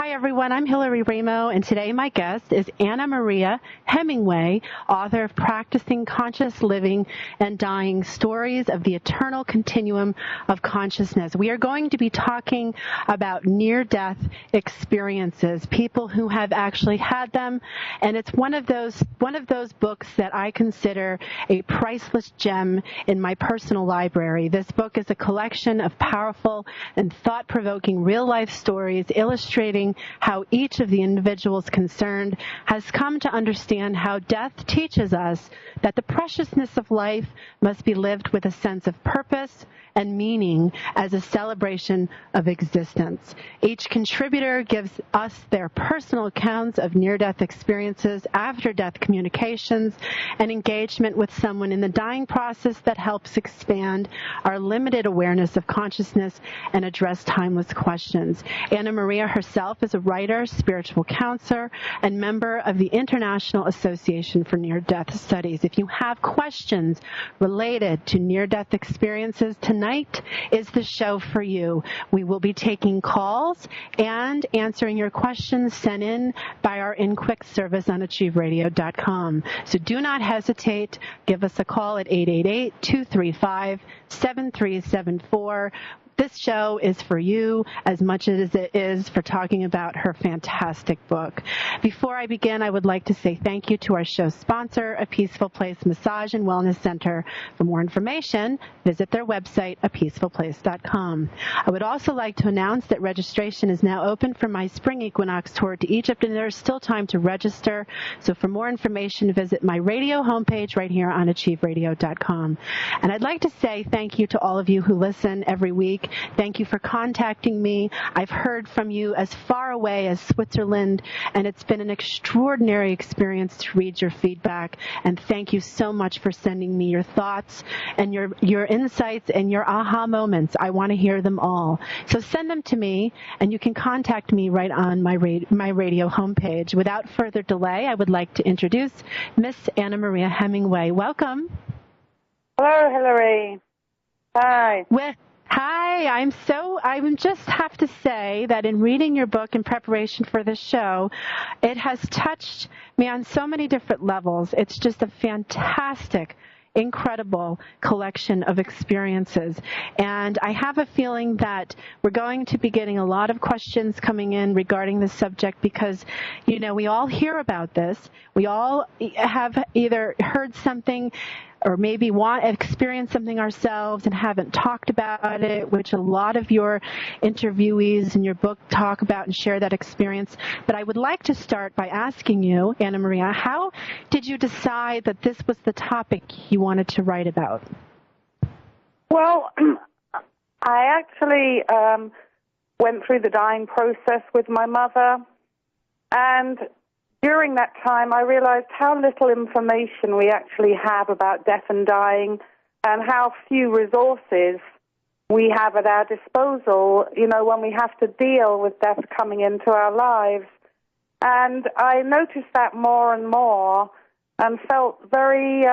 Hi, everyone. I'm Hillary Raimo, and today my guest is Annamaria Hemingway, author of Practicing Conscious Living and Dying, Stories of the Eternal Continuum of Consciousness. We are going to be talking about near-death experiences, people who have actually had them, and it's one of those books that I consider a priceless gem in my personal library. This book is a collection of powerful and thought-provoking real-life stories illustrating how each of the individuals concerned has come to understand how death teaches us that the preciousness of life must be lived with a sense of purpose and meaning as a celebration of existence. Each contributor gives us their personal accounts of near-death experiences, after-death communications, and engagement with someone in the dying process that helps expand our limited awareness of consciousness and address timeless questions. Annamaria herself is a writer, spiritual counselor, and member of the International Association for Near-Death Studies. If you have questions related to near-death experiences, tonight is the show for you. We will be taking calls and answering your questions sent in by our InQuick service on achieveradio.com. So do not hesitate. Give us a call at 888-235-7374. This show is for you as much as it is for talking about her fantastic book. Before I begin, I would like to say thank you to our show sponsor, A Peaceful Place Massage and Wellness Center. For more information, visit their website, apeacefulplace.com. I would also like to announce that registration is now open for my spring equinox tour to Egypt, and there is still time to register. So for more information, visit my radio homepage right here on achieveradio.com. And I'd like to say thank you to all of you who listen every week. Thank you for contacting me. I've heard from you as far away as Switzerland, and it's been an extraordinary experience to read your feedback. And thank you so much for sending me your thoughts and your insights and your aha moments. I want to hear them all. So send them to me, and you can contact me right on my radio homepage. Without further delay, I would like to introduce Miss Annamaria Hemingway. Welcome. Hello, Hillary. Hi. Hi, I just have to say that in reading your book in preparation for this show, it has touched me on so many different levels. It's just a fantastic, incredible collection of experiences. And I have a feeling that we're going to be getting a lot of questions coming in regarding this subject because, we all hear about this. We all have either heard something or maybe experience something ourselves and haven't talked about it, which a lot of your interviewees in your book talk about and share that experience. But I would like to start by asking you, Annamaria, how did you decide that this was the topic you wanted to write about? Well, I actually went through the dying process with my mother, and during that time, I realized how little information we actually have about death and dying and how few resources we have at our disposal, when we have to deal with death coming into our lives. And I noticed that more and more and felt very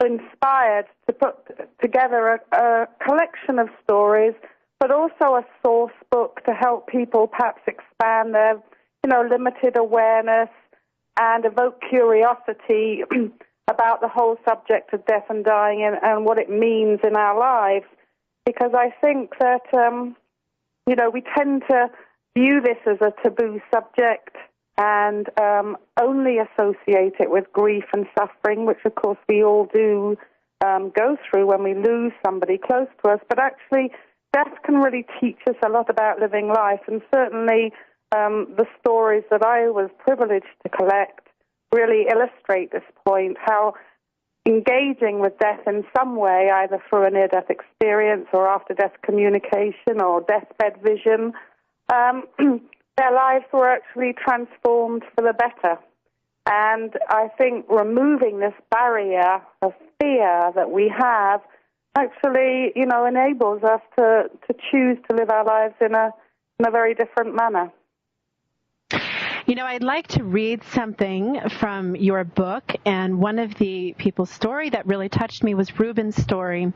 inspired to put together a collection of stories, but also a source book to help people perhaps expand their limited awareness and evoke curiosity about the whole subject of death and dying and what it means in our lives. Because I think that, we tend to view this as a taboo subject and only associate it with grief and suffering, which, of course, we all do go through when we lose somebody close to us. But actually, death can really teach us a lot about living life, and certainly the stories that I was privileged to collect really illustrate this point, how engaging with death in some way, either through a near-death experience or after-death communication or deathbed vision, their lives were actually transformed for the better. And I think removing this barrier of fear that we have actually, enables us to choose to live our lives in a very different manner. You know, I'd like to read something from your book, and one of the people's story that really touched me was Reuben's story.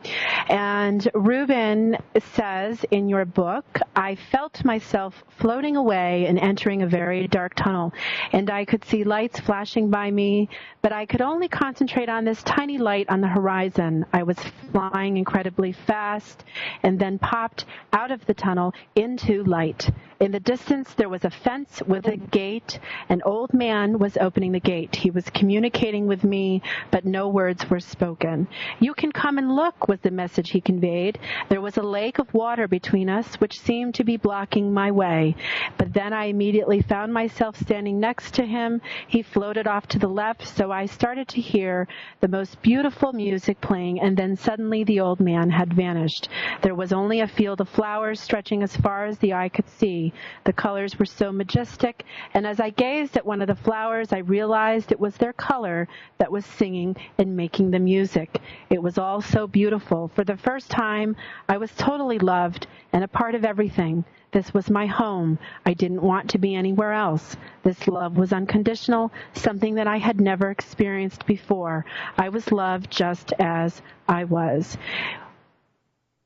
And Reuben says in your book, I felt myself floating away and entering a very dark tunnel, and I could see lights flashing by me, but I could only concentrate on this tiny light on the horizon. I was flying incredibly fast and then popped out of the tunnel into light. In the distance, there was a fence with a gate. An old man was opening the gate. He was communicating with me, but no words were spoken. You can come and look, was the message he conveyed. There was a lake of water between us, which seemed to be blocking my way. But then I immediately found myself standing next to him. He floated off to the left, so I started to hear the most beautiful music playing, and then suddenly the old man had vanished. There was only a field of flowers stretching as far as the eye could see. The colors were so majestic, and as I gazed at one of the flowers, I realized it was their color that was singing and making the music. It was all so beautiful. For the first time, I was totally loved and a part of everything. This was my home. I didn't want to be anywhere else. This love was unconditional, something that I had never experienced before. I was loved just as I was.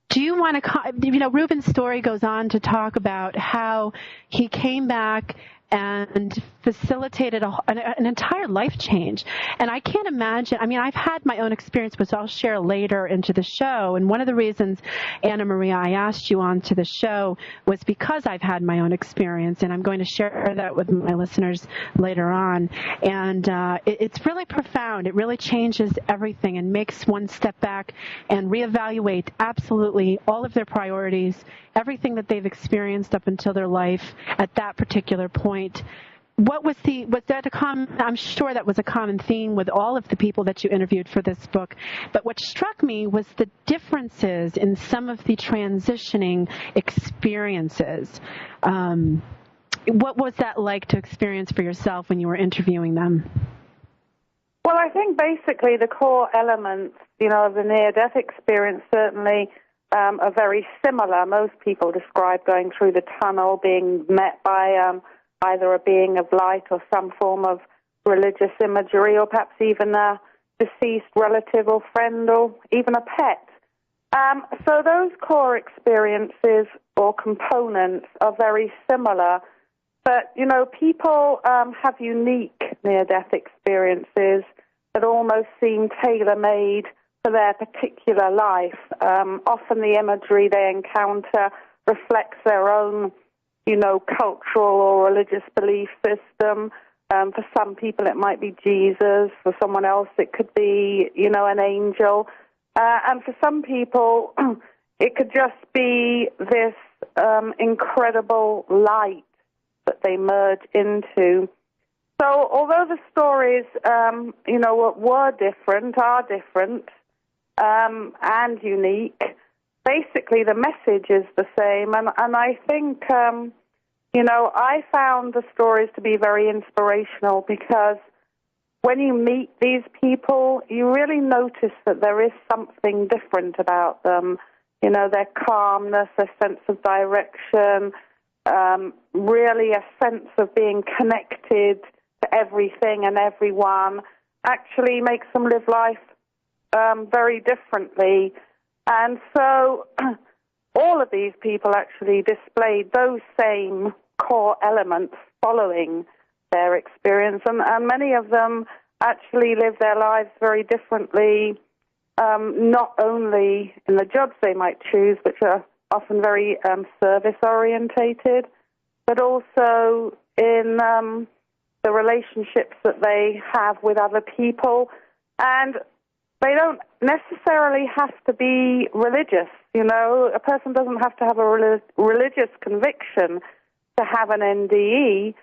Do you want to, Reuben's story goes on to talk about how he came back and facilitated an entire life change. And I can't imagine, I've had my own experience, which I'll share later into the show. And one of the reasons, Annamaria, I asked you onto the show was because I've had my own experience, and I'm going to share that with my listeners later on. And it's really profound. It really changes everything and makes one step back and reevaluate absolutely all of their priorities, everything that they've experienced up until their life at that particular point. Was that a common, I'm sure that was a common theme with all of the people that you interviewed for this book, but what struck me was the differences in some of the transitioning experiences. What was that like to experience for yourself when you were interviewing them? Well, I think basically the core elements, of the near-death experience certainly are very similar. Most people describe going through the tunnel, being met by either a being of light or some form of religious imagery, or perhaps even a deceased relative or friend or even a pet. So those core experiences or components are very similar. But, people have unique near-death experiences that almost seem tailor-made for their particular life. Often the imagery they encounter reflects their own cultural or religious belief system. For some people, it might be Jesus. For someone else, it could be, an angel. And for some people, it could just be this incredible light that they merge into. So although the stories, were different, are different, and unique, basically the message is the same. And I think, I found the stories to be very inspirational because when you meet these people, you really notice that there is something different about them. Their calmness, their sense of direction, really a sense of being connected to everything and everyone actually makes them live life very differently. And so all of these people actually displayed those same core elements following their experience, and many of them actually live their lives very differently, not only in the jobs they might choose, which are often very service-orientated, but also in the relationships that they have with other people. And they don't necessarily have to be religious. A person doesn't have to have a religious conviction to have an NDE,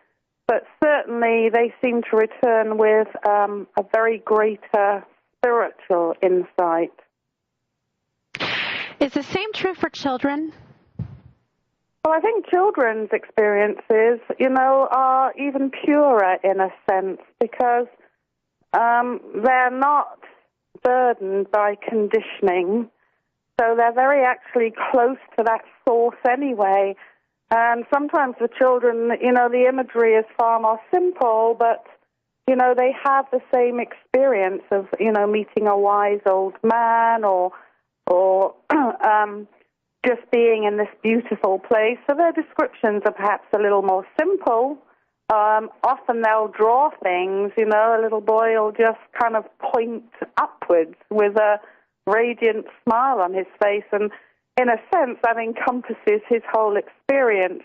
but certainly they seem to return with a very greater spiritual insight. Is the same true for children? Well, I think children's experiences, are even purer in a sense because they're not burdened by conditioning, so they're very actually close to that source anyway. And sometimes the children, the imagery is far more simple, but, they have the same experience of, meeting a wise old man or just being in this beautiful place. So their descriptions are perhaps a little more simple. Often they'll draw things, a little boy will just kind of point upwards with a radiant smile on his face, and in a sense that encompasses his whole experience.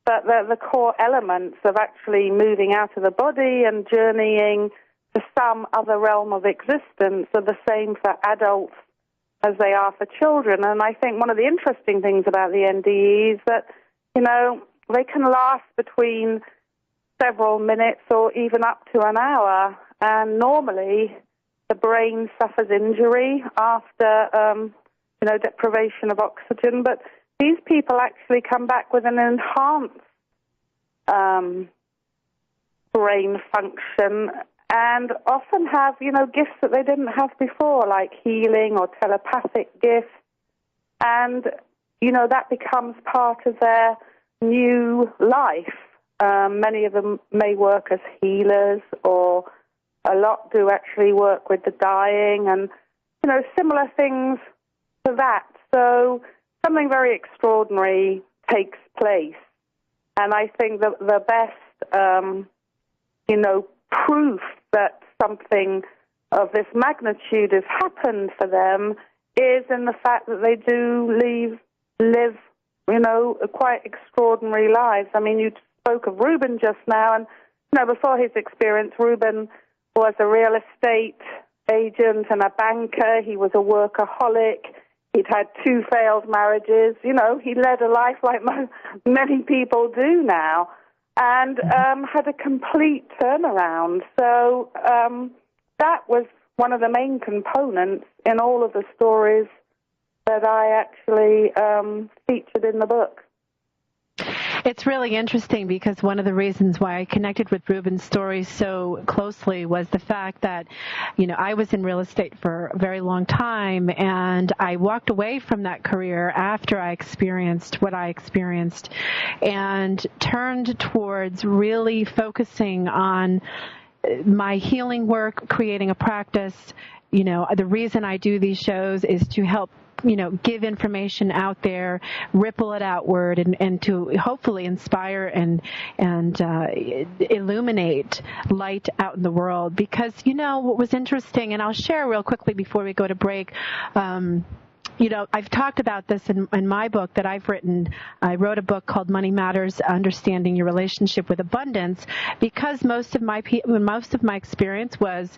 But the core elements of actually moving out of the body and journeying to some other realm of existence are the same for adults as they are for children. And I think one of the interesting things about the NDE is that, they can last between several minutes or even up to an hour. And normally the brain suffers injury after, deprivation of oxygen. But these people actually come back with an enhanced brain function and often have, gifts that they didn't have before, like healing or telepathic gifts. And, that becomes part of their new life. Many of them may work as healers, or a lot do actually work with the dying and, similar things to that. So something very extraordinary takes place. And I think that the best, proof that something of this magnitude has happened for them is in the fact that they do live, quite extraordinary lives. I mean, you spoke of Reuben just now, and, before his experience, Reuben was a real estate agent and a banker. He was a workaholic. He'd had 2 failed marriages. He led a life like many people do now, and had a complete turnaround. So that was one of the main components in all of the stories that I actually featured in the book. It's really interesting because one of the reasons why I connected with Reuben's story so closely was the fact that, I was in real estate for a very long time, and I walked away from that career after I experienced what I experienced and turned towards really focusing on my healing work, creating a practice. The reason I do these shows is to help give information out there, ripple it outward, and to hopefully inspire and illuminate light out in the world. Because, what was interesting, and I'll share real quickly before we go to break, I've talked about this in my book that I've written. I wrote a book called Money Matters: Understanding Your Relationship with Abundance, because most of my experience was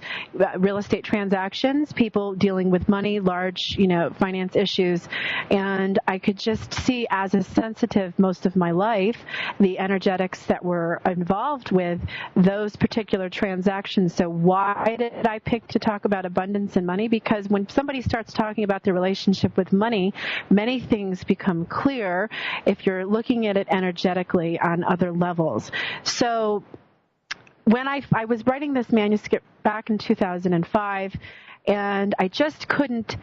real estate transactions, people dealing with money, large, finance issues, and I could just see as a sensitive most of my life the energetics that were involved with those particular transactions. So why did I pick to talk about abundance and money? Because when somebody starts talking about their relationship with money, many things become clear if you're looking at it energetically on other levels. So when I was writing this manuscript back in 2005, and I just couldn't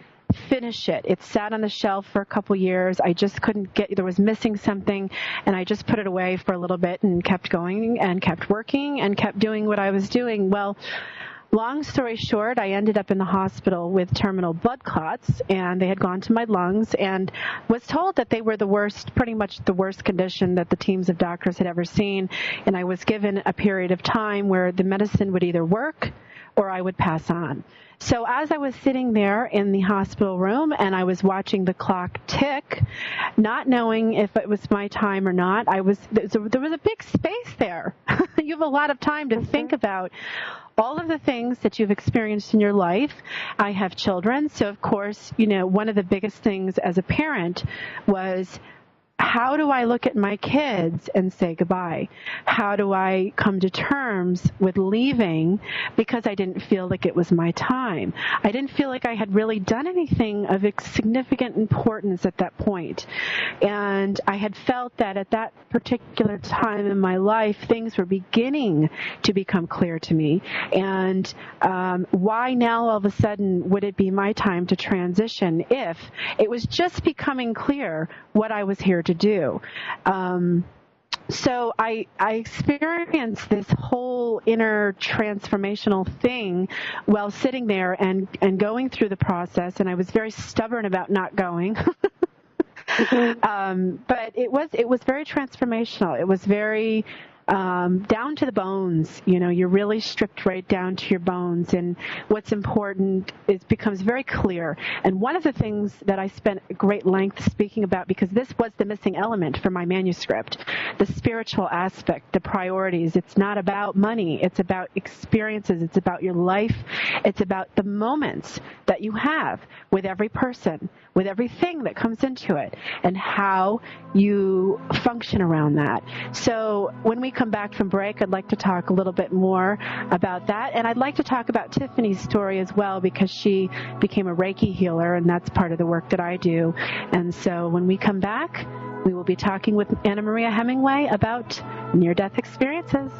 finish it. It sat on the shelf for a couple years. I just couldn't there was missing something, and I just put it away for a little bit and kept going and kept working and kept doing what I was doing. Well, long story short, I ended up in the hospital with terminal blood clots, and they had gone to my lungs, and was told that they were pretty much the worst condition that the teams of doctors had ever seen. And I was given a period of time where the medicine would either work or I would pass on. So as I was sitting there in the hospital room and I was watching the clock tick, not knowing if it was my time or not, there was a big space there. You have a lot of time to think about all of the things that you've experienced in your life. I have children, so of course, one of the biggest things as a parent was, how do I look at my kids and say goodbye? How do I come to terms with leaving because I didn't feel like it was my time? I didn't feel like I had really done anything of significant importance at that point. And I had felt that at that particular time in my life, things were beginning to become clear to me. And why now all of a sudden would it be my time to transition if it was just becoming clear what I was here here to do. So I experienced this whole inner transformational thing while sitting there and going through the process, and I was very stubborn about not going. But it was very transformational. It was very down to the bones. You know, you're really stripped right down to your bones, and what's important becomes very clear. And one of the things that I spent great length speaking about, because this was the missing element for my manuscript, the spiritual aspect, the priorities. It's not about money. It's about experiences. It's about your life. It's about the moments that you have with every person, with everything that comes into it, and how you function around that. So when we come back from break, I'd like to talk a little bit more about that. And I'd like to talk about Tiffany's story as well, because she became a Reiki healer, and that's part of the work that I do. And so when we come back, we will be talking with Annamaria Hemingway about near-death experiences.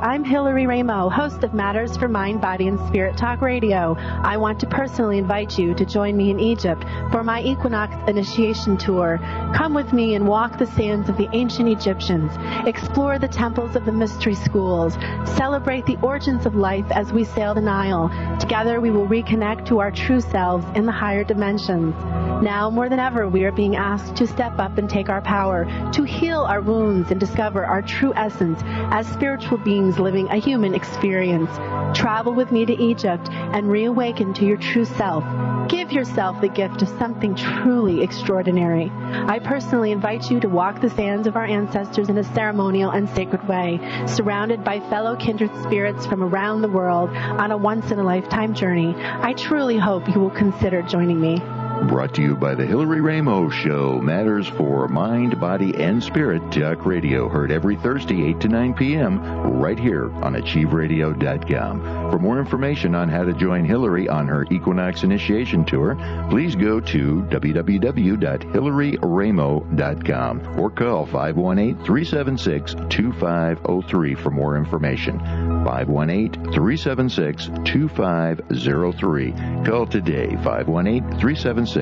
I'm Hillary Raimo, host of Matters for Mind, Body, and Spirit Talk Radio. I want to personally invite you to join me in Egypt for my Equinox Initiation Tour. Come with me and walk the sands of the ancient Egyptians, explore the temples of the mystery schools, celebrate the origins of life as we sail the Nile. Together we will reconnect to our true selves in the higher dimensions. Now more than ever, we are being asked to step up and take our power, to heal our wounds and discover our true essence as spiritual beings living a human experience. Travel with me to Egypt and reawaken to your true self. Give yourself the gift of something truly extraordinary. I personally invite you to walk the sands of our ancestors in a ceremonial and sacred way, surrounded by fellow kindred spirits from around the world on a once-in-a-lifetime journey. I truly hope you will consider joining me. Brought to you by the Hillary Raimo Show, Matters for Mind, Body, and Spirit Talk Radio, heard every Thursday, 8 to 9 p.m., right here on AchieveRadio.com. For more information on how to join Hillary on her Equinox Initiation Tour, please go to www.hillaryraimo.com or call 518-376-2503 for more information. 518-376-2503. Call today, 518-376-2503.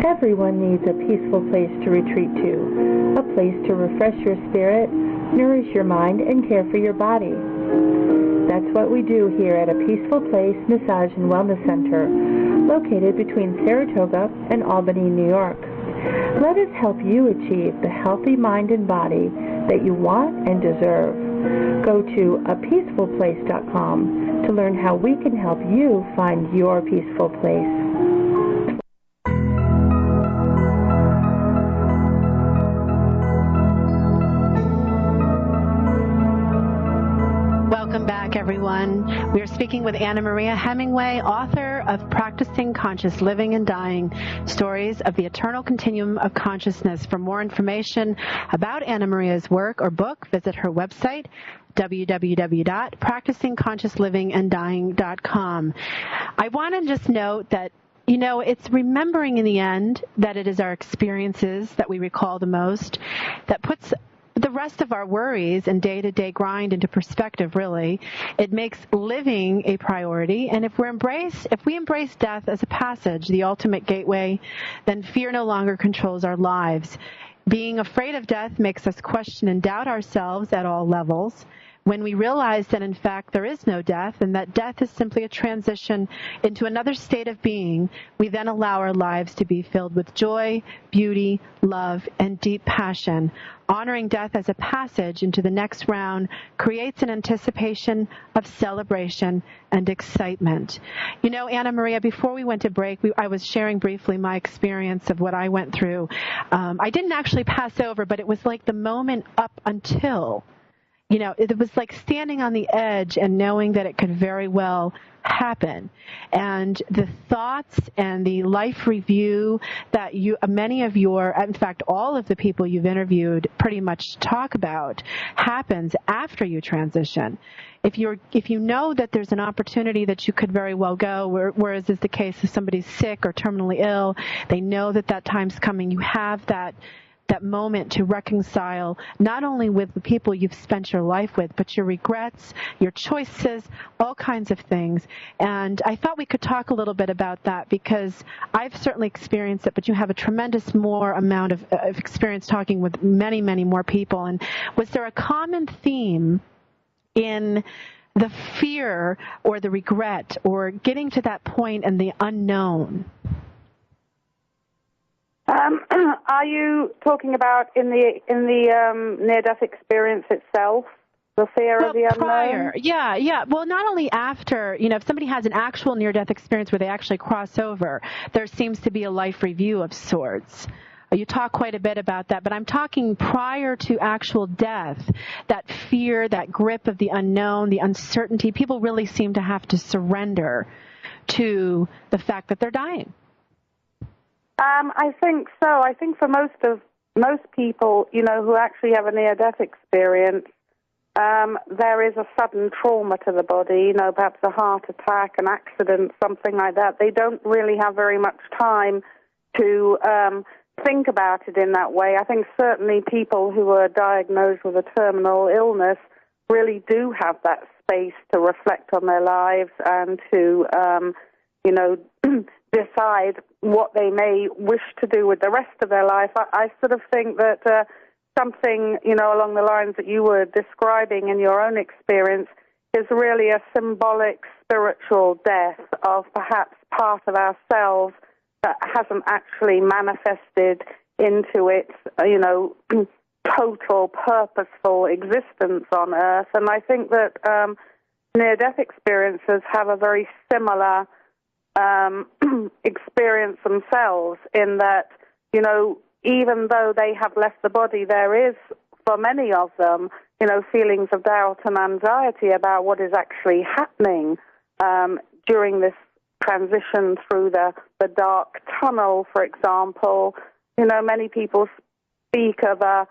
Everyone needs a peaceful place to retreat to, a place to refresh your spirit, nourish your mind, and care for your body. That's what we do here at A Peaceful Place Massage and Wellness Center, located between Saratoga and Albany, New York. Let us help you achieve the healthy mind and body that you want and deserve. Go to apeacefulplace.com to learn how we can help you find your peaceful place. Welcome back, everyone. We are speaking with Annamaria Hemingway, author of Practicing Conscious Living and Dying, Stories of the Eternal Continuum of Consciousness. For more information about Annamaria's work or book, visit her website, www.practicingconsciouslivinganddying.com. I want to just note that, you know, it's remembering in the end that it is our experiences that we recall the most that puts the rest of our worries and day-to-day grind into perspective, really. It makes living a priority, and if we embrace death as a passage, the ultimate gateway, then fear no longer controls our lives. Being afraid of death makes us question and doubt ourselves at all levels. when we realize that, in fact, there is no death and that death is simply a transition into another state of being, we then allow our lives to be filled with joy, beauty, love, and deep passion. Honoring death as a passage into the next round creates an anticipation of celebration and excitement. You know, Annamaria, before we went to break, I was sharing briefly my experience of what I went through. I didn't actually pass over, but it was like the moment up until, you know, it was like standing on the edge and knowing that it could very well happen. And the thoughts and the life review that many of in fact, all of the people you've interviewed pretty much talk about happens after you transition. If you know that there's an opportunity that you could very well go, whereas is the case if somebody's sick or terminally ill, they know that time's coming, you have that moment to reconcile not only with the people you've spent your life with, but your regrets, your choices, all kinds of things. And I thought we could talk a little bit about that because I've certainly experienced it, but you have a tremendous more amount of experience talking with many, many more people. And was there a common theme in the fear or the regret or getting to that point and the unknown? Are you talking about in the near-death experience itself, the fear of the unknown? Prior, yeah. Well, not only after, you know, if somebody has an actual near-death experience where they actually cross over, there seems to be a life review of sorts. You talk quite a bit about that, but I'm talking prior to actual death, that fear, that grip of the unknown, the uncertainty. People really seem to have to surrender to the fact that they're dying. I think so. I think for most people, you know, who actually have a near-death experience, there is a sudden trauma to the body, you know, perhaps a heart attack, an accident, something like that. They don't really have very much time to think about it in that way. I think certainly people who are diagnosed with a terminal illness really do have that space to reflect on their lives and to, you know, decide what they may wish to do with the rest of their life. I sort of think that something, you know, along the lines that you were describing in your own experience is really a symbolic spiritual death of perhaps part of ourselves that hasn't actually manifested into its, you know, total purposeful existence on Earth. And I think that near-death experiences have a very similar experience themselves in that, you know, even though they have left the body, there is, for many of them, you know, feelings of doubt and anxiety about what is actually happening during this transition through the dark tunnel, for example. You know, many people speak of a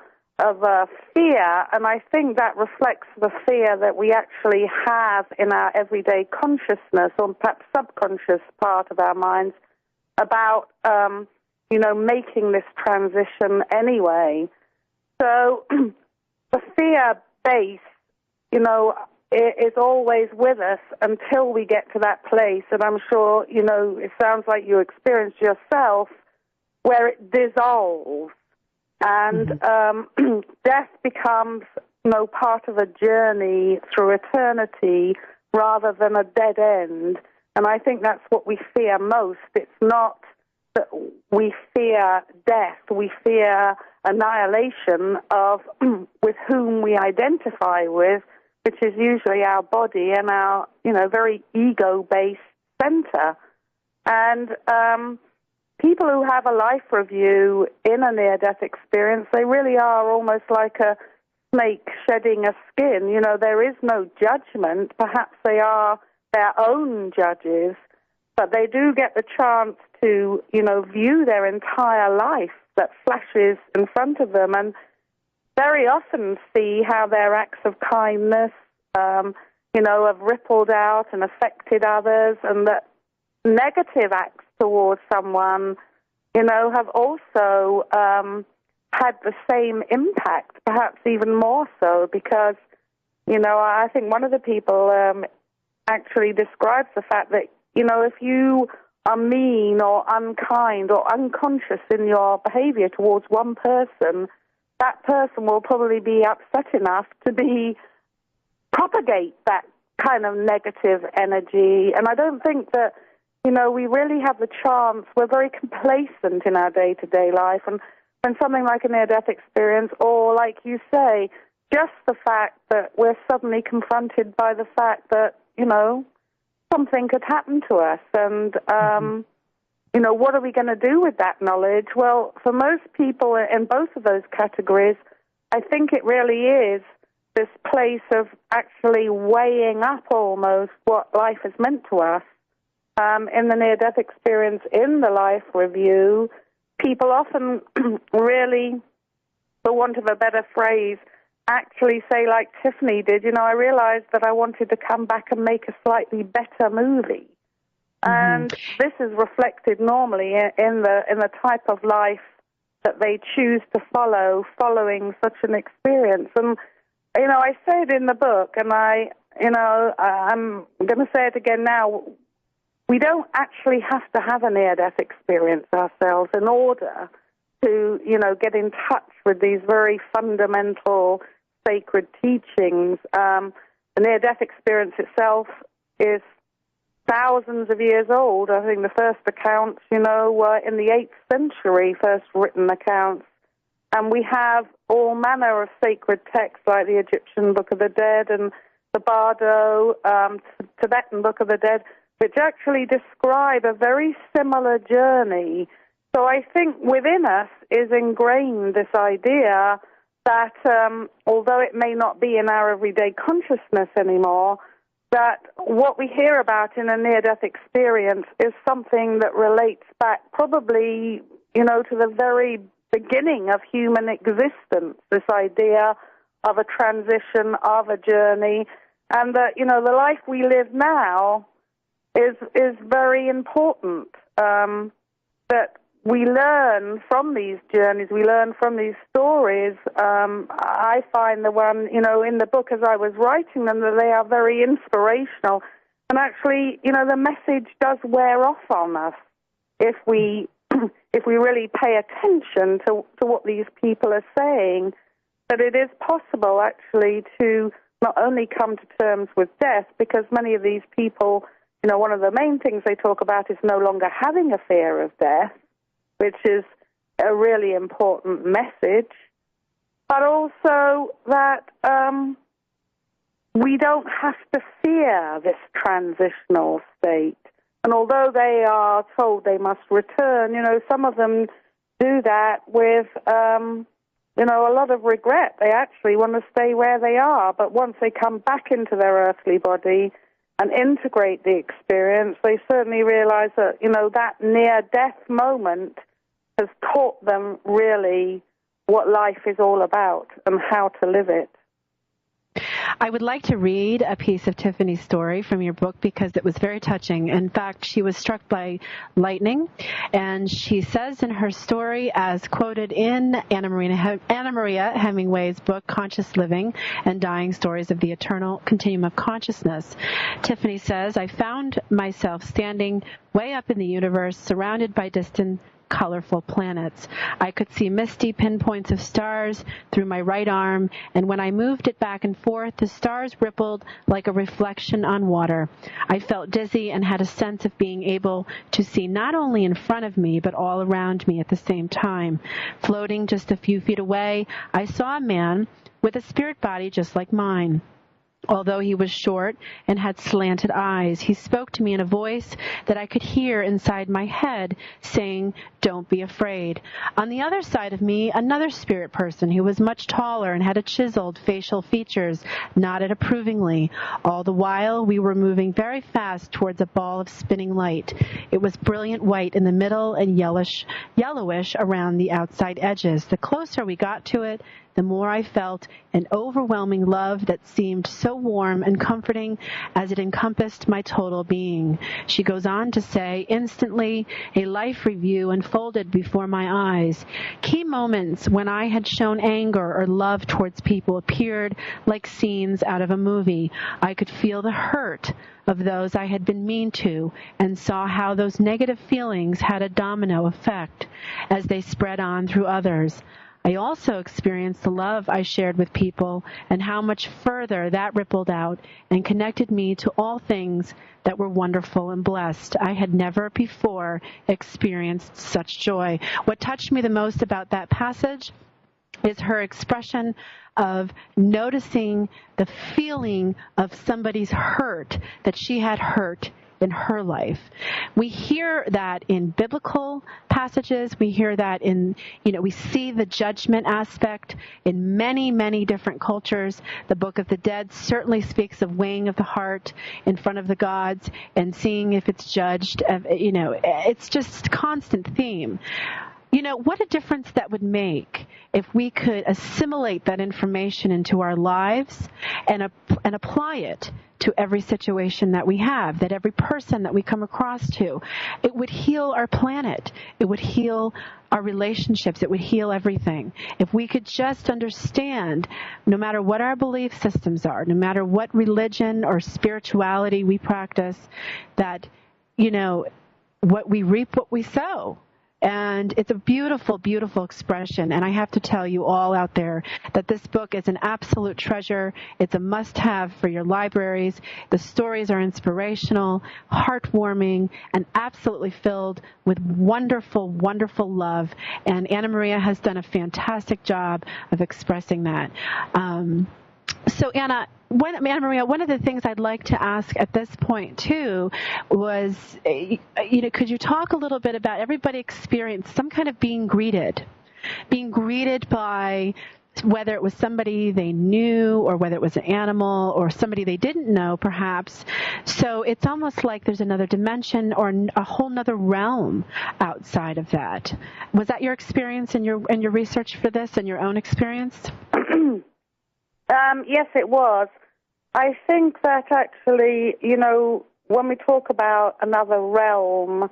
fear, and I think that reflects the fear that we actually have in our everyday consciousness, or perhaps subconscious part of our minds, about, you know, making this transition anyway. So the fear base, you know, is always with us until we get to that place, and I'm sure, you know, it sounds like you experienced yourself, where it dissolves. And death becomes, you know, part of a journey through eternity rather than a dead end. And I think that's what we fear most. It's not that we fear death. We fear annihilation of with whom we identify with, which is usually our body and our, you know, very ego-based center. And people who have a life review in a near-death experience, they really are almost like a snake shedding a skin. You know, there is no judgment. Perhaps they are their own judges, but they do get the chance to, you know, view their entire life that flashes in front of them and very often see how their acts of kindness, you know, have rippled out and affected others, and that negative acts towards someone, you know, have also had the same impact, perhaps even more so, because, you know, I think one of the people actually describes the fact that, you know, if you are mean or unkind or unconscious in your behavior towards one person, that person will probably be upset enough to be propagate that kind of negative energy. And I don't think that, we really have the chance. We're very complacent in our day-to-day life. And when something like a near-death experience, or like you say, just the fact that we're suddenly confronted by the fact that, something could happen to us. And, what are we going to do with that knowledge? Well, for most people in both of those categories, I think it really is this place of actually weighing up almost what life has meant to us. In the near-death experience, in the life review, people often really, for want of a better phrase, actually say like Tiffany did, I realized that I wanted to come back and make a slightly better movie. And this is reflected normally in the type of life that they choose to follow following such an experience. And, I say it in the book, and I'm going to say it again now. We don't actually have to have a near-death experience ourselves in order to, get in touch with these very fundamental sacred teachings. The near-death experience itself is thousands of years old. I think the first accounts, were in the 8th century, first written accounts. And we have all manner of sacred texts like the Egyptian Book of the Dead and the Bardo, Tibetan Book of the Dead, which actually describe a very similar journey. So I think within us is ingrained this idea that although it may not be in our everyday consciousness anymore, that what we hear about in a near-death experience is something that relates back probably, to the very beginning of human existence, this idea of a transition, of a journey, and that, the life we live now is very important, that we learn from these journeys, we learn from these stories. I find the one, in the book as I was writing them, that they are very inspirational. And actually, the message does wear off on us if we if we really pay attention to what these people are saying, that it is possible actually to not only come to terms with death, because many of these people, one of the main things they talk about is no longer having a fear of death, which is a really important message, but also that we don't have to fear this transitional state. And although they are told they must return, some of them do that with, a lot of regret. They actually want to stay where they are, but once they come back into their earthly body and integrate the experience, they certainly realize that, that near-death moment has taught them really what life is all about and how to live it. I would like to read a piece of Tiffany's story from your book because it was very touching. In fact, she was struck by lightning, and she says in her story, as quoted in Annamaria Hemingway's book, Conscious Living and Dying Stories of the Eternal Continuum of Consciousness, Tiffany says, I found myself standing way up in the universe, surrounded by distant colorful planets. I could see misty pinpoints of stars through my right arm, and when I moved it back and forth, the stars rippled like a reflection on water. I felt dizzy and had a sense of being able to see not only in front of me, but all around me at the same time. Floating just a few feet away, I saw a man with a spirit body just like mine. Although he was short and had slanted eyes, he spoke to me in a voice that I could hear inside my head saying, "Don't be afraid." On the other side of me, another spirit person who was much taller and had a chiseled facial features nodded approvingly. All the while, we were moving very fast towards a ball of spinning light. It was brilliant white in the middle and yellowish around the outside edges. The closer we got to it, the more I felt an overwhelming love that seemed so warm and comforting as it encompassed my total being. She goes on to say, instantly, a life review unfolded before my eyes. Key moments when I had shown anger or love towards people appeared like scenes out of a movie. I could feel the hurt of those I had been mean to and saw how those negative feelings had a domino effect as they spread on through others. I also experienced the love I shared with people and how much further that rippled out and connected me to all things that were wonderful and blessed. I had never before experienced such joy. What touched me the most about that passage is her expression of noticing the feeling of somebody's hurt, that she had hurt in her life. We hear that in biblical passages. We hear that in, we see the judgment aspect in many, many different cultures. The Book of the Dead certainly speaks of weighing of the heart in front of the gods and seeing if it's judged. It's just a constant theme. What a difference that would make if we could assimilate that information into our lives and apply it to every situation that we have, that every person that we come across to. It would heal our planet. It would heal our relationships. It would heal everything. If we could just understand, no matter what our belief systems are, no matter what religion or spirituality we practice, that, what we reap, what we sow. And it's a beautiful, beautiful expression. And I have to tell you all out there that this book is an absolute treasure. It's a must-have for your libraries. The stories are inspirational, heartwarming, and absolutely filled with wonderful, wonderful love. And Annamaria has done a fantastic job of expressing that. So, Annamaria, one of the things I'd like to ask at this point, too, was, could you talk a little bit about everybody experienced some kind of being greeted by whether it was somebody they knew or whether it was an animal or somebody they didn't know, perhaps. So it's almost like there's another dimension or a whole other realm outside of that. Was that your experience in your research for this and your own experience? Yes, it was. I think that actually, when we talk about another realm,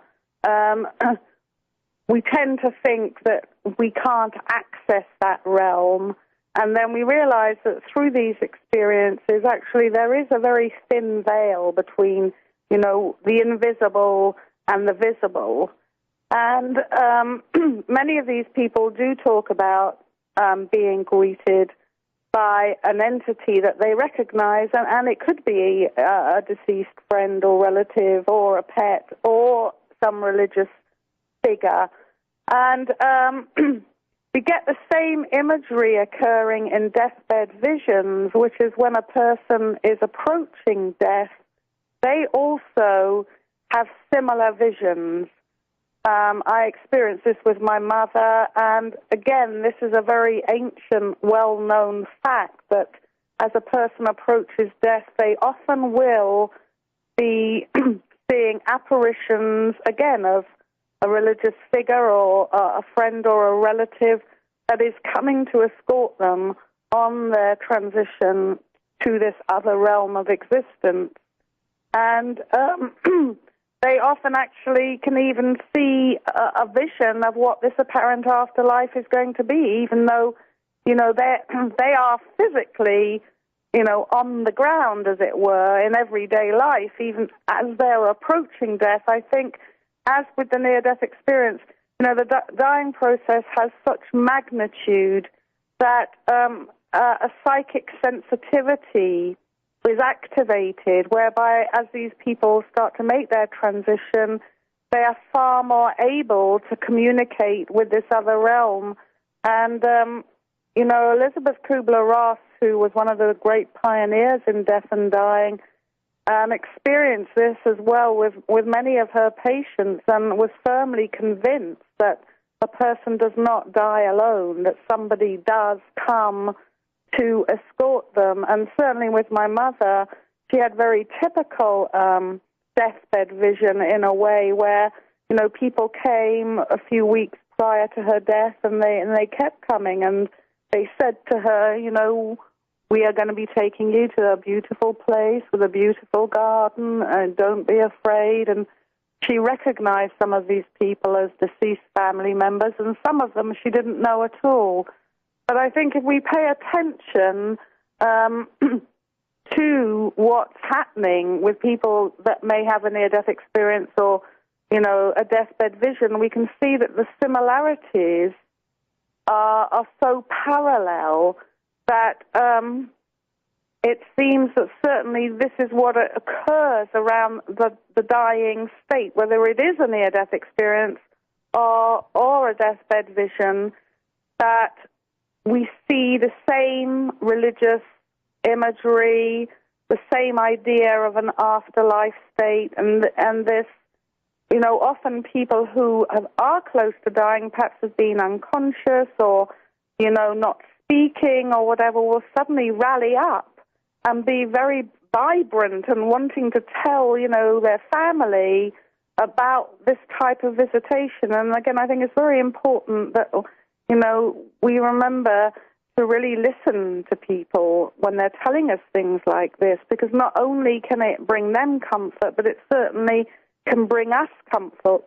we tend to think that we can't access that realm. And then we realize that through these experiences, actually, there is a very thin veil between, the invisible and the visible. And many of these people do talk about being greeted by an entity that they recognize, and it could be a deceased friend or relative or a pet or some religious figure. And we get the same imagery occurring in deathbed visions, which is when a person is approaching death, they also have similar visions. I experienced this with my mother, and again, this is a very ancient, well-known fact that as a person approaches death, they often will be seeing apparitions, again, of a religious figure or a friend or a relative that is coming to escort them on their transition to this other realm of existence. And they often actually can even see a vision of what this apparent afterlife is going to be, even though, they are physically, on the ground, as it were, in everyday life, even as they're approaching death. I think, as with the near-death experience, the dying process has such magnitude that a psychic sensitivity is activated, whereby as these people start to make their transition, they are far more able to communicate with this other realm. And, Elizabeth Kubler-Ross, who was one of the great pioneers in death and dying, experienced this as well with many of her patients and was firmly convinced that a person does not die alone, that somebody does come to escort them. And certainly with my mother, she had very typical deathbed vision in a way where, people came a few weeks prior to her death and they kept coming, and they said to her, we are going to be taking you to a beautiful place with a beautiful garden, and don't be afraid. And she recognized some of these people as deceased family members, and some of them she didn't know at all. But I think if we pay attention to what's happening with people that may have a near-death experience or, a deathbed vision, we can see that the similarities are so parallel that it seems that certainly this is what occurs around the dying state, whether it is a near-death experience or a deathbed vision, that we see the same religious imagery, the same idea of an afterlife state, and this, often people who are close to dying, perhaps have been unconscious or, not speaking or whatever, will suddenly rally up and be very vibrant and wanting to tell, their family about this type of visitation. And again, I think it's very important that, we remember to really listen to people when they're telling us things like this, because not only can it bring them comfort, but it certainly can bring us comfort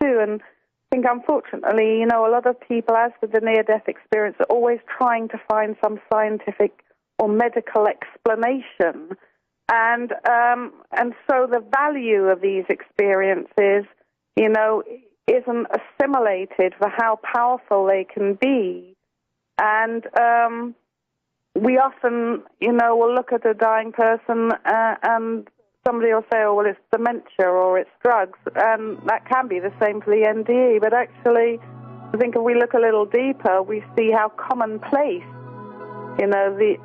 too. And I think, unfortunately, a lot of people, as with the near-death experience, are always trying to find some scientific or medical explanation. And so the value of these experiences, isn't assimilated for how powerful they can be. And we often, will look at a dying person and somebody will say, oh, well, it's dementia or it's drugs, and that can be the same for the NDE. But actually, I think if we look a little deeper, we see how commonplace,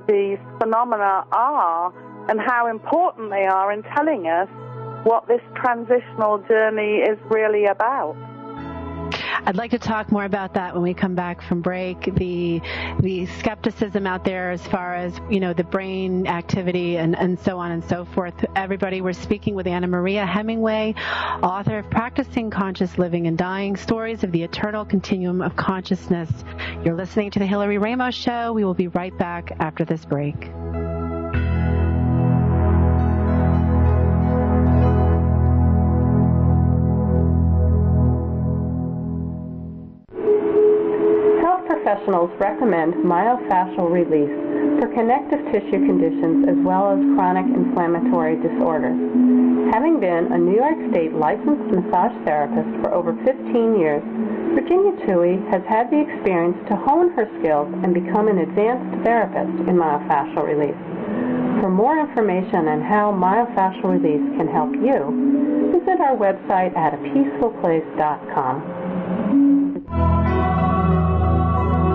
these phenomena are and how important they are in telling us what this transitional journey is really about. I'd like to talk more about that when we come back from break. The skepticism out there as far as, the brain activity and so on and so forth. Everybody, we're speaking with Annamaria Hemingway, author of Practicing Conscious Living and Dying, Stories of the Eternal Continuum of Consciousness. You're listening to the Hillary Raimo Show. We will be right back after this break. Professionals recommend myofascial release for connective tissue conditions as well as chronic inflammatory disorders. Having been a New York State licensed massage therapist for over 15 years, Virginia Toohey has had the experience to hone her skills and become an advanced therapist in myofascial release. For more information on how myofascial release can help you, visit our website at apeacefulplace.com.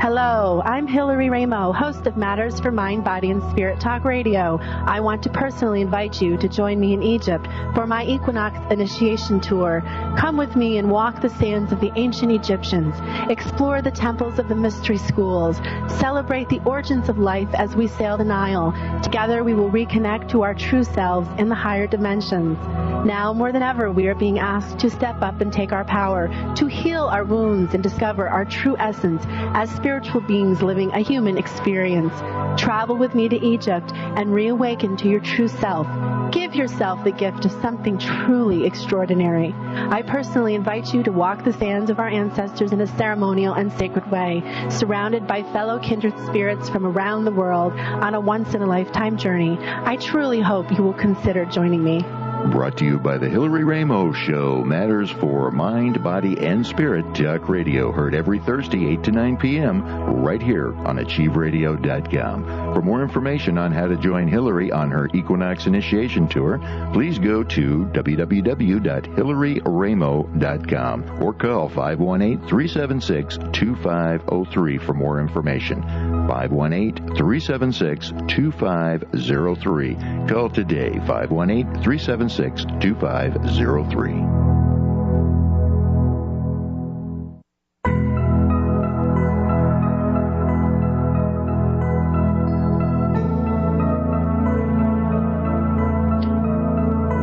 Hello, I'm Hillary Raimo, host of Matters for Mind, Body, and Spirit Talk Radio. I want to personally invite you to join me in Egypt for my Equinox Initiation Tour. Come with me and walk the sands of the ancient Egyptians, explore the temples of the mystery schools, celebrate the origins of life as we sail the Nile. Together we will reconnect to our true selves in the higher dimensions. Now more than ever, we are being asked to step up and take our power, to heal our wounds and discover our true essence as spiritual beings living a human experience. Travel with me to Egypt and reawaken to your true self. Give yourself the gift of something truly extraordinary. I personally invite you to walk the sands of our ancestors in a ceremonial and sacred way, surrounded by fellow kindred spirits from around the world on a once-in-a-lifetime journey. I truly hope you will consider joining me. Brought to you by the Hillary Raimo Show, Matters for Mind, Body, and Spirit Talk Radio, heard every Thursday, 8 to 9 p.m., right here on AchieveRadio.com. For more information on how to join Hillary on her Equinox Initiation Tour, please go to www.hillaryraimo.com or call 518-376-2503 for more information. 518-376-2503. Call today, 518-376-2503.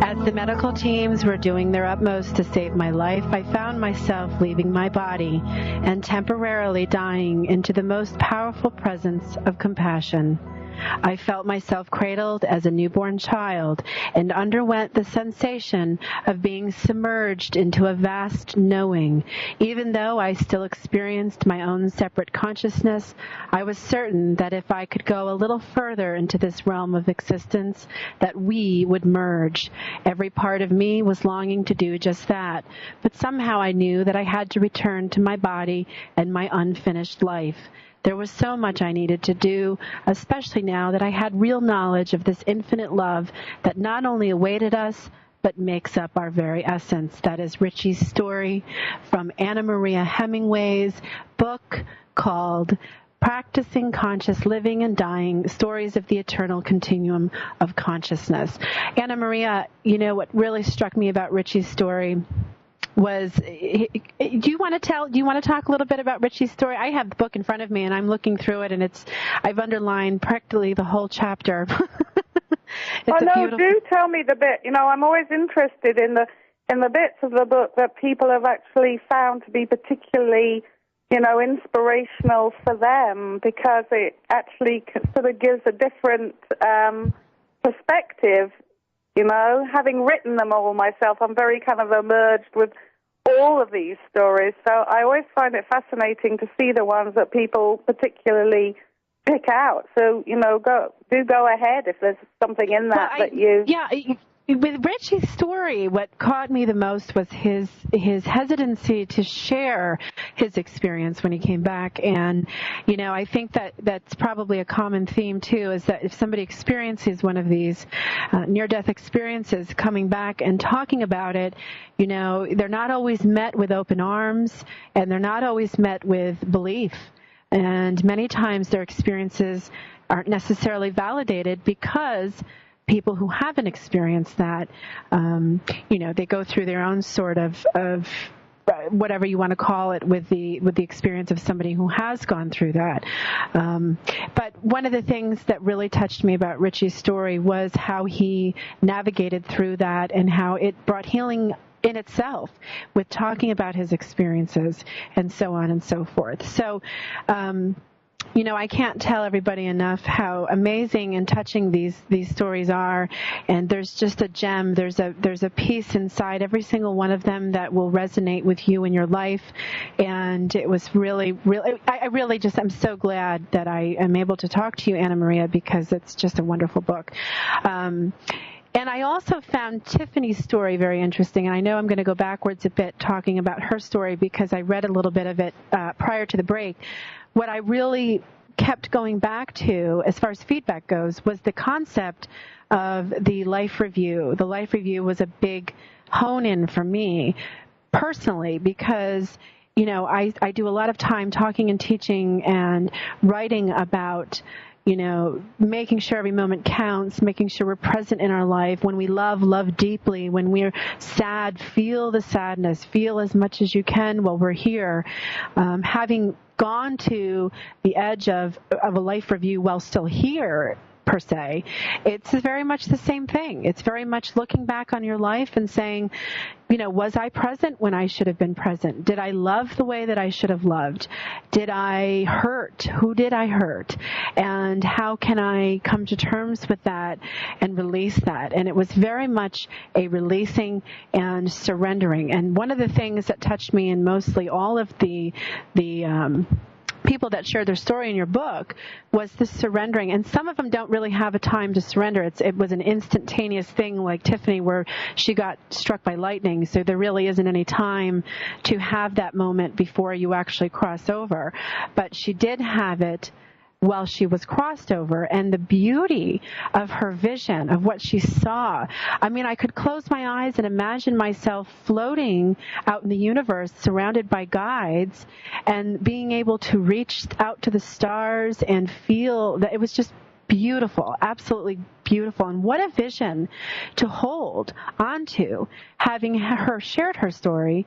As the medical teams were doing their utmost to save my life, I found myself leaving my body and temporarily dying into the most powerful presence of compassion. I felt myself cradled as a newborn child and underwent the sensation of being submerged into a vast knowing. Even though I still experienced my own separate consciousness, I was certain that if I could go a little further into this realm of existence, that we would merge. Every part of me was longing to do just that, but somehow I knew that I had to return to my body and my unfinished life. There was so much I needed to do, especially now that I had real knowledge of this infinite love that not only awaited us, but makes up our very essence. That is Richie's story from Annamaria Hemingway's book called Practicing Conscious Living and Dying, Stories of the Eternal Continuum of Consciousness. Annamaria, what really struck me about Richie's story was, do you want to talk a little bit about Richie's story? I have the book in front of me and I'm looking through it, and I've underlined practically the whole chapter. Do tell me the bit. I'm always interested in the bits of the book that people have actually found to be particularly, inspirational for them, because it actually sort of gives a different perspective. Having written them all myself, I'm very kind of immersed with all of these stories. So I always find it fascinating to see the ones that people particularly pick out. So, go ahead if there's something in that with Richie's story, what caught me the most was his hesitancy to share his experience when he came back. And, I think that's probably a common theme, too, is that if somebody experiences one of these near-death experiences, coming back and talking about it, they're not always met with open arms, and they're not always met with belief. And many times their experiences aren't necessarily validated because people who haven't experienced that, they go through their own sort of whatever you want to call it with the experience of somebody who has gone through that. But one of the things that really touched me about Richie's story was how he navigated through that and how it brought healing in itself with talking about his experiences and so on and so forth. So, I can't tell everybody enough how amazing and touching these stories are. And there's just a gem. There's a piece inside every single one of them that will resonate with you in your life. And it was really, I'm so glad that I am able to talk to you, Annamaria, because it's just a wonderful book. And I also found Tiffany's story very interesting, and I know I'm going to go backwards a bit talking about her story because I read a little bit of it prior to the break. What I really kept going back to, as far as feedback goes, was the concept of the life review. The life review was a big hone-in for me personally because, I do a lot of time talking and teaching and writing about making sure every moment counts, making sure we're present in our life. When we love deeply. When we're sad, feel the sadness. Feel as much as you can while we're here. Having gone to the edge of a life review while still here, per se, it's very much the same thing. It's very much looking back on your life and saying, was I present when I should have been present? Did I love the way that I should have loved? Did I hurt? Who did I hurt? And how can I come to terms with that and release that? And it was very much a releasing and surrendering. And one of the things that touched me in mostly all of the people that shared their story in your book was the surrendering. And some of them don't really have a time to surrender. It was an instantaneous thing like Tiffany where she got struck by lightning. So there really isn't any time to have that moment before you actually cross over. But she did have it while she was crossed over, and the beauty of her vision, of what she saw. I mean, I could close my eyes and imagine myself floating out in the universe surrounded by guides and being able to reach out to the stars and feel that it was just beautiful, absolutely beautiful. And what a vision to hold onto, having her shared her story,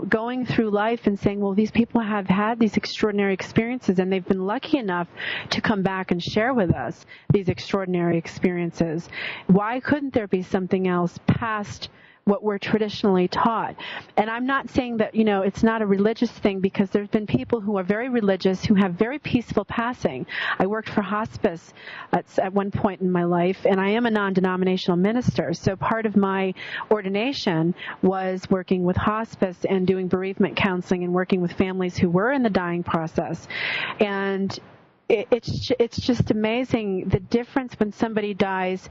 going through life and saying, well, these people have had these extraordinary experiences and they've been lucky enough to come back and share with us these extraordinary experiences. Why couldn't there be something else past what we're traditionally taught. And I'm not saying that, it's not a religious thing, because there's been people who are very religious who have very peaceful passing. I worked for hospice at one point in my life, and I am a non-denominational minister. So part of my ordination was working with hospice and doing bereavement counseling and working with families who were in the dying process. And it's just amazing the difference when somebody dies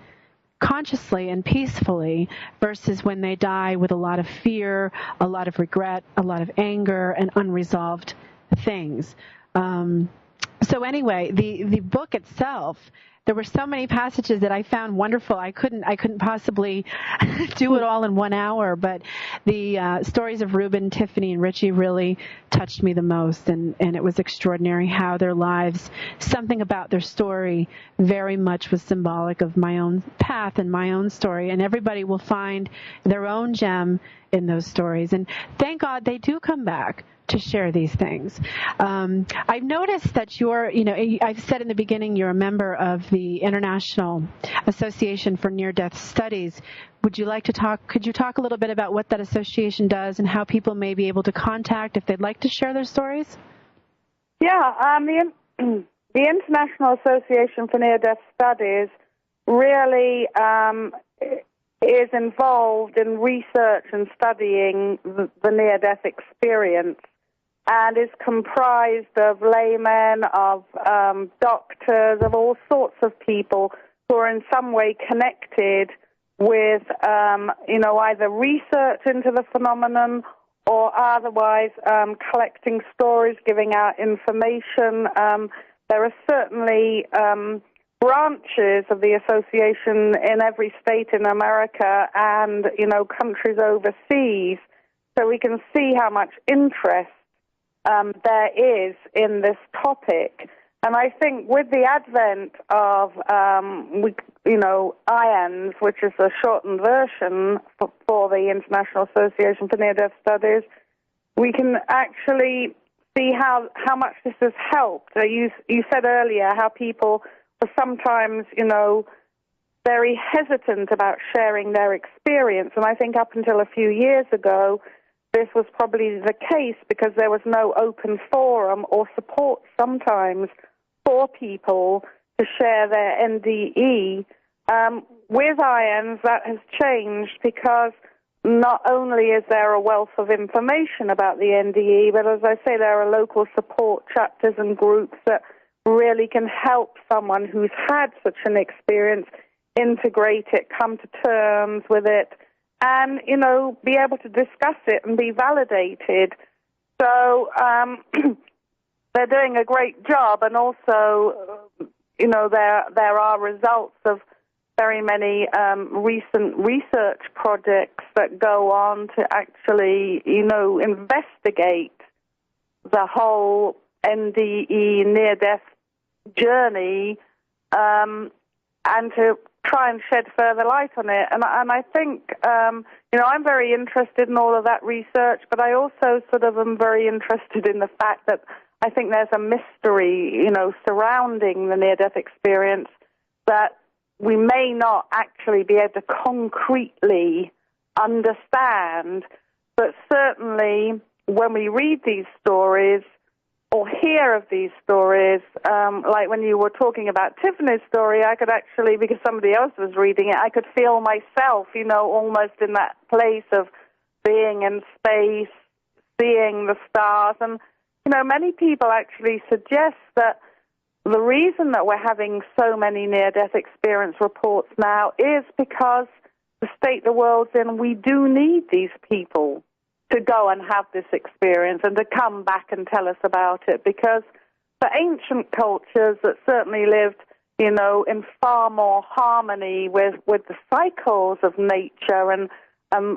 consciously and peacefully versus when they die with a lot of fear, a lot of regret, a lot of anger, and unresolved things. So anyway, the book itself, there were so many passages that I found wonderful. I couldn't possibly do it all in 1 hour, but the stories of Reuben, Tiffany, and Richie really touched me the most, and it was extraordinary how their lives, something about their story very much was symbolic of my own path and my own story, and everybody will find their own gem in those stories. And thank God they do come back to share these things. I've noticed that I've said in the beginning you're a member of the International Association for Near-Death Studies. Could you talk a little bit about what that association does and how people may be able to contact if they'd like to share their stories? Yeah, the International Association for Near-Death Studies really is involved in research and studying the near-death experience, and is comprised of laymen, of doctors, of all sorts of people who are in some way connected with, either research into the phenomenon or otherwise collecting stories, giving out information. There are certainly branches of the association in every state in America and, countries overseas, so we can see how much interest there is in this topic. And I think with the advent of, IANS, which is a shortened version for the International Association for Near-Death Studies, we can actually see how much this has helped. You said earlier how people are sometimes, very hesitant about sharing their experience. And I think up until a few years ago, this was probably the case because there was no open forum or support sometimes for people to share their NDE. With IANS, that has changed because not only is there a wealth of information about the NDE, but as I say, there are local support chapters and groups that really can help someone who's had such an experience integrate it, come to terms with it, and, be able to discuss it and be validated. So they're doing a great job, and also, there are results of very many recent research projects that go on to actually, investigate the whole NDE near-death journey and to try and shed further light on it. And I think, I'm very interested in all of that research, but I also sort of am very interested in the fact that I think there's a mystery, surrounding the near-death experience that we may not actually be able to concretely understand, but certainly when we read these stories or hear of these stories, like when you were talking about Tiffany's story, I could actually, because somebody else was reading it, I could feel myself, almost in that place of being in space, seeing the stars. And, many people actually suggest that the reason that we're having so many near-death experience reports now is because the state the world's in, we do need these people to go and have this experience and to come back and tell us about it, because for ancient cultures that certainly lived, in far more harmony with the cycles of nature and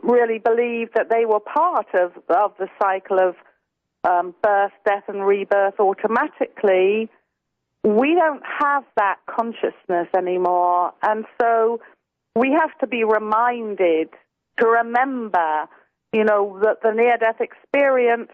really believed that they were part of the cycle of birth, death, and rebirth automatically, we don't have that consciousness anymore. And so we have to be reminded to remember that the near-death experience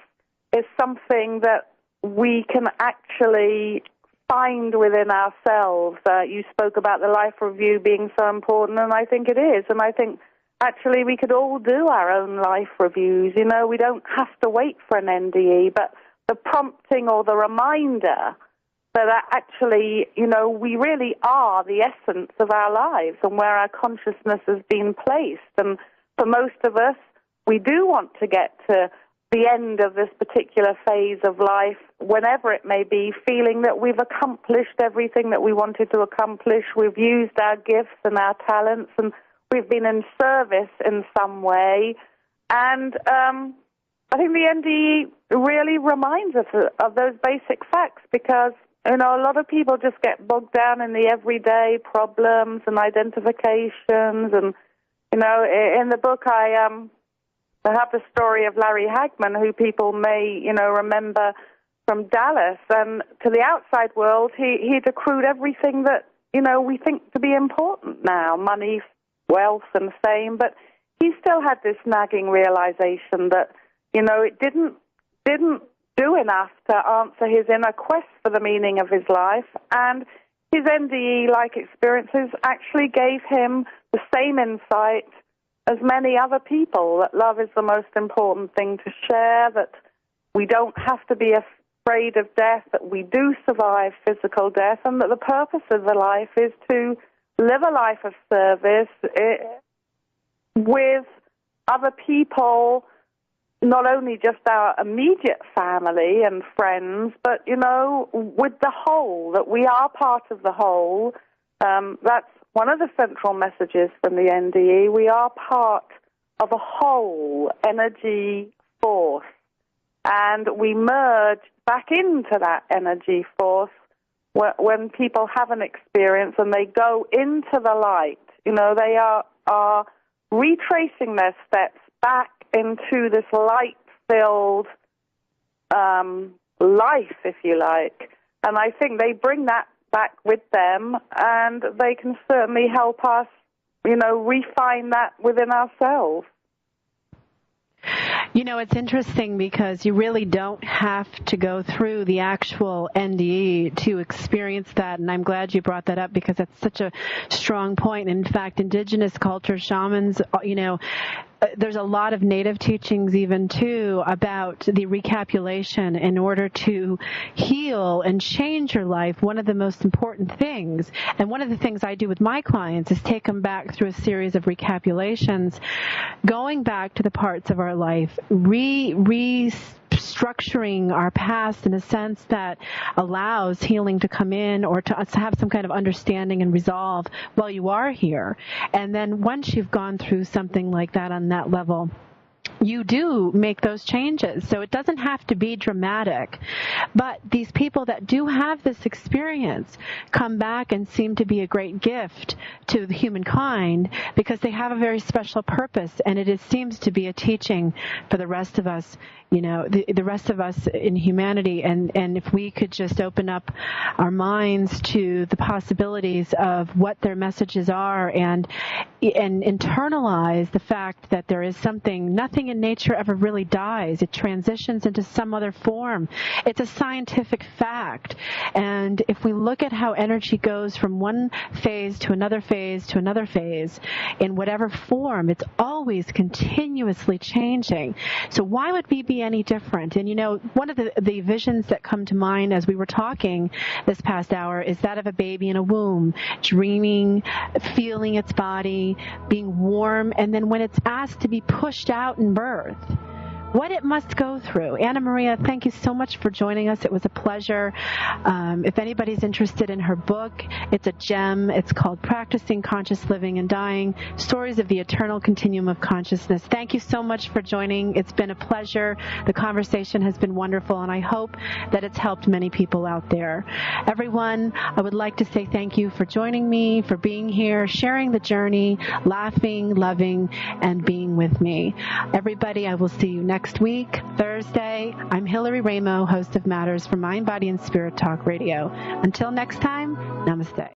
is something that we can actually find within ourselves. You spoke about the life review being so important, and I think it is. And I think actually we could all do our own life reviews. You know, we don't have to wait for an NDE, but the prompting or the reminder that actually, you know, we really are the essence of our lives and where our consciousness has been placed. And for most of us, we do want to get to the end of this particular phase of life, whenever it may be, feeling that we've accomplished everything that we wanted to accomplish, we've used our gifts and our talents, and we've been in service in some way. And I think the NDE really reminds us of those basic facts, because, you know, a lot of people just get bogged down in the everyday problems and identifications. And, you know, in the book I have the story of Larry Hagman, who people may, you know, remember from Dallas. And to the outside world, he'd accrued everything that, you know, we think to be important now, money, wealth, and fame. But he still had this nagging realization that, you know, it didn't do enough to answer his inner quest for the meaning of his life. And his NDE-like experiences actually gave him the same insight as many other people, that love is the most important thing to share, that we don't have to be afraid of death, that we do survive physical death, and that the purpose of the life is to live a life of service with other people, not only just our immediate family and friends, but, you know, with the whole, that we are part of the whole. That's one of the central messages from the NDE. We are part of a whole energy force, and we merge back into that energy force when people have an experience and they go into the light. You know, they are retracing their steps back into this light-filled life, if you like. And I think they bring that back with them, and they can certainly help us, you know, refine that within ourselves. You know, it's interesting because you really don't have to go through the actual NDE to experience that, and I'm glad you brought that up because that's such a strong point. In fact, indigenous culture, shamans, you know, there's a lot of native teachings even, too, about the recapulation in order to heal and change your life. One of the most important things, and one of the things I do with my clients, is take them back through a series of recapitulations, going back to the parts of our life, restructuring our past in a sense that allows healing to come in, or to have some kind of understanding and resolve while you are here. And then once you've gone through something like that on that level, you do make those changes. So it doesn't have to be dramatic. But these people that do have this experience come back and seem to be a great gift to the humankind because they have a very special purpose, and it seems to be a teaching for the rest of us, you know, the rest of us in humanity. And if we could just open up our minds to the possibilities of what their messages are, and internalize the fact that there is something, nothing in nature ever really dies. It transitions into some other form. It's a scientific fact. And if we look at how energy goes from one phase to another phase to another phase, in whatever form, it's always continuously changing. So why would we be any different? And, you know, one of the visions that come to mind as we were talking this past hour is that of a baby in a womb, dreaming, feeling its body, being warm, and then when it's asked to be pushed out in birth, what it must go through. Annamaria, thank you so much for joining us. It was a pleasure. If anybody's interested in her book, it's a gem. It's called Practicing Conscious Living and Dying, Stories of the Eternal Continuum of Consciousness. Thank you so much for joining. It's been a pleasure. The conversation has been wonderful, and I hope that it's helped many people out there. Everyone, I would like to say thank you for joining me, for being here, sharing the journey, laughing, loving, and being with me. Everybody, I will see you next week, Thursday. I'm Hillary Raimo, host of Matters for Mind, Body, and Spirit Talk Radio. Until next time, namaste.